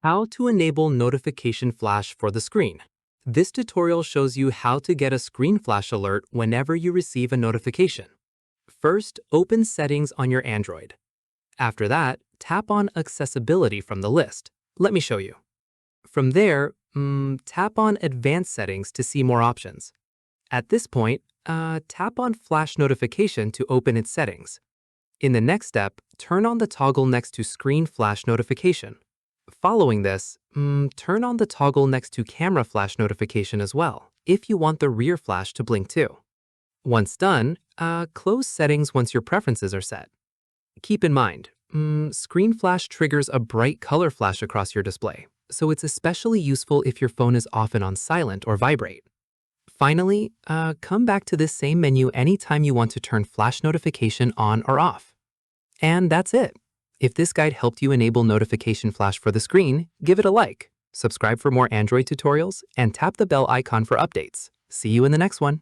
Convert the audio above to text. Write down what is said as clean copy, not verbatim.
How to enable notification flash for the screen. This tutorial shows you how to get a screen flash alert whenever you receive a notification. First, open Settings on your Android. After that, tap on Accessibility from the list. Let me show you. From there, tap on Advanced Settings to see more options. At this point, tap on Flash Notification to open its settings. In the next step, turn on the toggle next to Screen Flash Notification. Following this, turn on the toggle next to Camera Flash Notification as well, if you want the rear flash to blink too. Once done, close Settings once your preferences are set. Keep in mind, Screen Flash triggers a bright color flash across your display, so it's especially useful if your phone is often on silent or vibrate. Finally, come back to this same menu anytime you want to turn flash notification on or off. And that's it. If this guide helped you enable notification flash for the screen, give it a like, subscribe for more Android tutorials, and tap the bell icon for updates. See you in the next one.